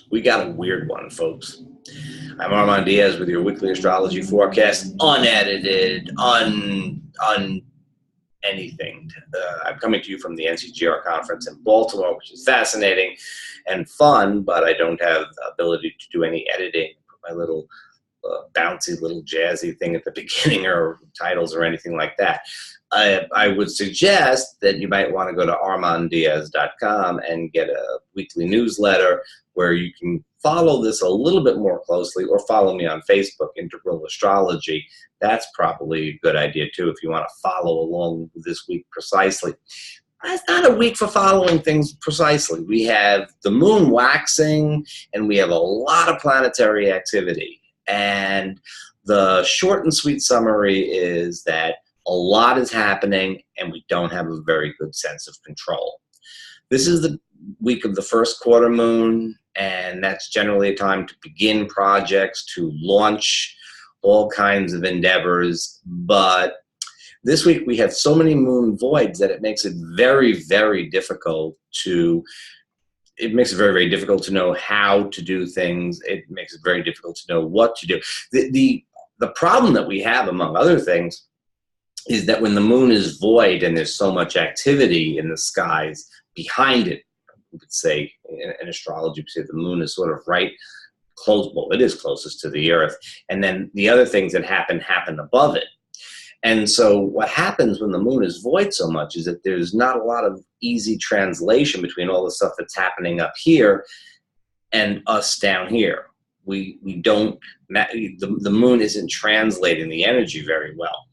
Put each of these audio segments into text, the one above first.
We got a weird one, folks. I'm Armand Diaz with your weekly astrology forecast, unedited, anything. I'm coming to you from the NCGR conference in Baltimore, which is fascinating and fun, but I don't have the ability to do any editing. Put my little bouncy little jazzy thing at the beginning or titles or anything like that. I would suggest that you might want to go to armanddiaz.com and get a weekly newsletter where you can follow this a little bit more closely, or follow me on Facebook, Integral Astrology. That's probably a good idea too if you want to follow along this week precisely. It's not a week for following things precisely. We have the moon waxing and we have a lot of planetary activity. And the short and sweet summary is that a lot is happening and we don't have a very good sense of control. This is the week of the first quarter moon, and that's generally a time to begin projects, to launch all kinds of endeavors. But this week we have so many moon voids that it makes it very, very difficult to very difficult to know how to do things. It makes it very difficult to know what to do. The problem that we have, among other things, is that when the moon is void and there's so much activity in the skies behind it, we would say in astrology, we say the moon is sort of right close, well, it is closest to the earth, and then the other things that happen above it. And so what happens when the moon is void so much is that there's not a lot of easy translation between all the stuff that's happening up here and us down here. The moon isn't translating the energy very well.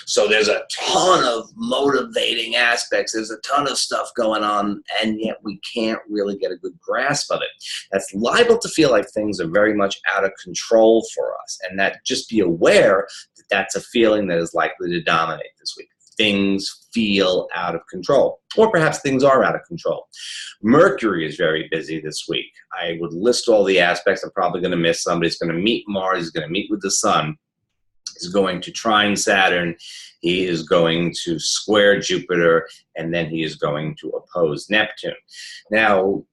So there's a ton of motivating aspects. There's a ton of stuff going on, and yet we can't really get a good grasp of it. That's liable to feel like things are very much out of control for us, and that just be aware that that's a feeling that is likely to dominate this week. Things feel out of control, or perhaps things are out of control. Mercury is very busy this week. I would list all the aspects. I'm probably going to miss somebody. He's going to meet Mars. He's going to meet with the Sun. He's going to trine Saturn. He is going to square Jupiter, and then he is going to oppose Neptune. Now,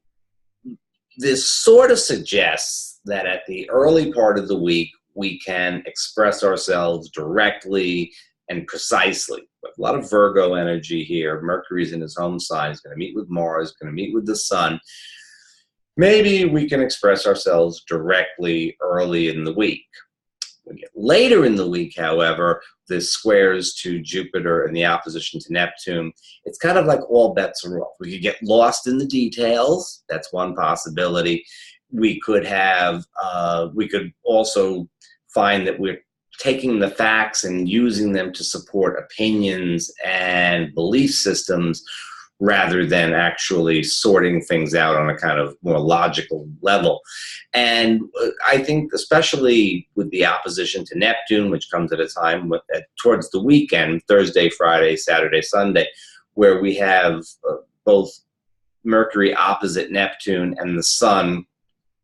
this sort of suggests that at the early part of the week, we can express ourselves directly and precisely. We have a lot of Virgo energy here. Mercury's in his home sign. He's going to meet with Mars, going to meet with the Sun. Maybe we can express ourselves directly early in the week. When we get later in the week, however, the squares to Jupiter and the opposition to Neptune, it's kind of like all bets are off. We could get lost in the details. That's one possibility. We could also find that we're taking the facts and using them to support opinions and belief systems rather than actually sorting things out on a kind of more logical level. And I think especially with the opposition to Neptune, which comes at a time towards the weekend, Thursday, Friday, Saturday, Sunday, where we have both Mercury opposite Neptune and the Sun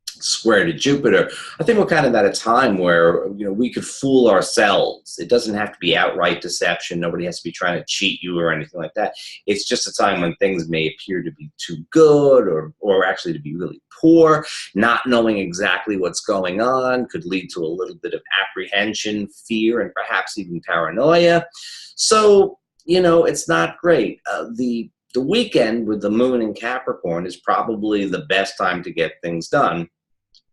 square to Jupiter, I think we're kind of at a time where, we could fool ourselves. It doesn't have to be outright deception. Nobody has to be trying to cheat you or anything like that. It's just a time when things may appear to be too good or actually to be really poor. Not knowing exactly what's going on could lead to a little bit of apprehension, fear, and perhaps even paranoia. So, it's not great. The weekend with the moon in Capricorn is probably the best time to get things done.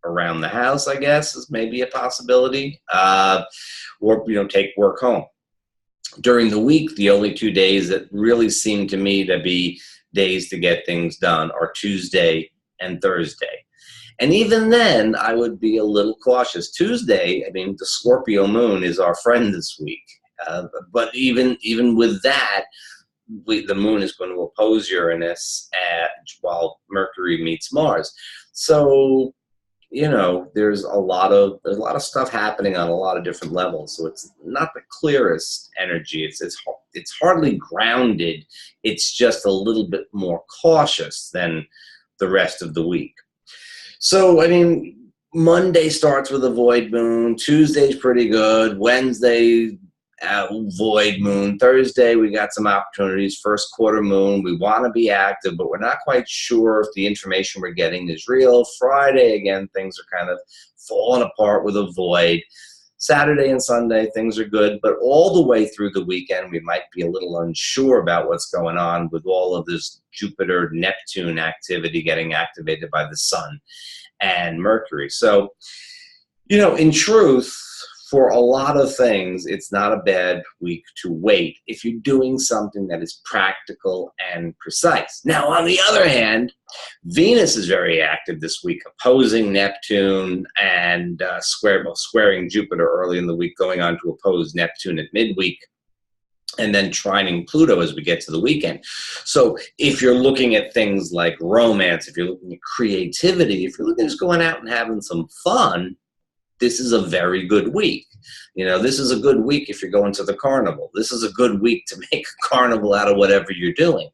Around the house, I guess, is maybe a possibility, or take work home. During the week, the only 2 days that really seem to me to be days to get things done are Tuesday and Thursday. And even then, I would be a little cautious. Tuesday, the Scorpio moon is our friend this week. But even with that, the moon is going to oppose Uranus while Mercury meets Mars. So, there's a lot of stuff happening on a lot of different levels. So it's not the clearest energy. It's hardly grounded. It's just a little bit more cautious than the rest of the week. So, Monday starts with a void moon. Tuesday's pretty good. Wednesday void moon. Thursday, we got some opportunities. First quarter moon, we want to be active, but we're not quite sure if the information we're getting is real. Friday, again, things are kind of falling apart with a void. Saturday and Sunday, things are good, but all the way through the weekend, we might be a little unsure about what's going on with all of this Jupiter-Neptune activity getting activated by the Sun and Mercury. So, in truth, for a lot of things, it's not a bad week to wait if you're doing something that is practical and precise. Now, on the other hand, Venus is very active this week, opposing Neptune and squaring Jupiter early in the week, going on to oppose Neptune at midweek, and then trining Pluto as we get to the weekend. So if you're looking at things like romance, if you're looking at creativity, if you're looking at just going out and having some fun, this is a very good week. This is a good week if you're going to the carnival. This is a good week to make a carnival out of whatever you're doing.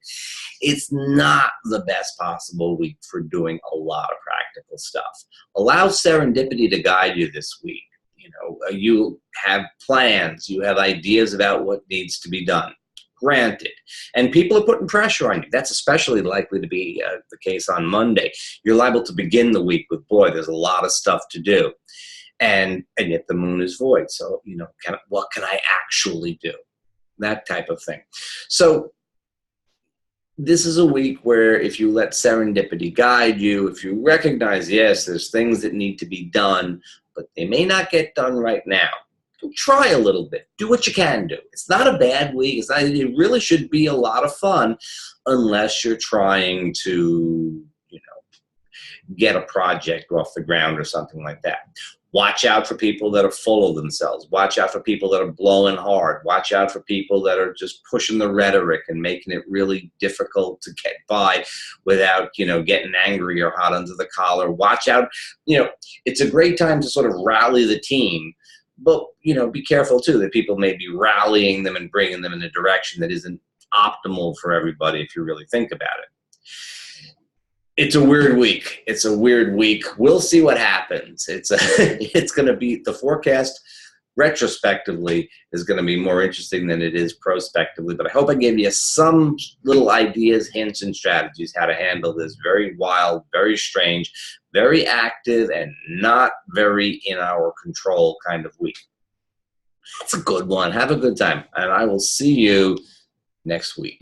It's not the best possible week for doing a lot of practical stuff. Allow serendipity to guide you this week. You have plans, you have ideas about what needs to be done. Granted. And people are putting pressure on you. That's especially likely to be the case on Monday. You're liable to begin the week with, boy, there's a lot of stuff to do. And yet the moon is void. So, what can I actually do? That type of thing. So this is a week where if you let serendipity guide you, if you recognize, yes, there's things that need to be done, but they may not get done right now. Try a little bit. Do what you can do. It's not a bad week. It really should be a lot of fun unless you're trying to, get a project off the ground or something like that. Watch out for people that are full of themselves. Watch out for people that are blowing hard. Watch out for people that are just pushing the rhetoric and making it really difficult to get by without, getting angry or hot under the collar. Watch out. It's a great time to sort of rally the team, but, be careful too that people may be rallying them and bringing them in a direction that isn't optimal for everybody if you really think about it. It's a weird week. It's a weird week. We'll see what happens. It's going to be, the forecast retrospectively is going to be more interesting than it is prospectively. But I hope I gave you some little ideas, hints, and strategies how to handle this very wild, very strange, very active, and not very in our control kind of week. It's a good one. Have a good time. And I will see you next week.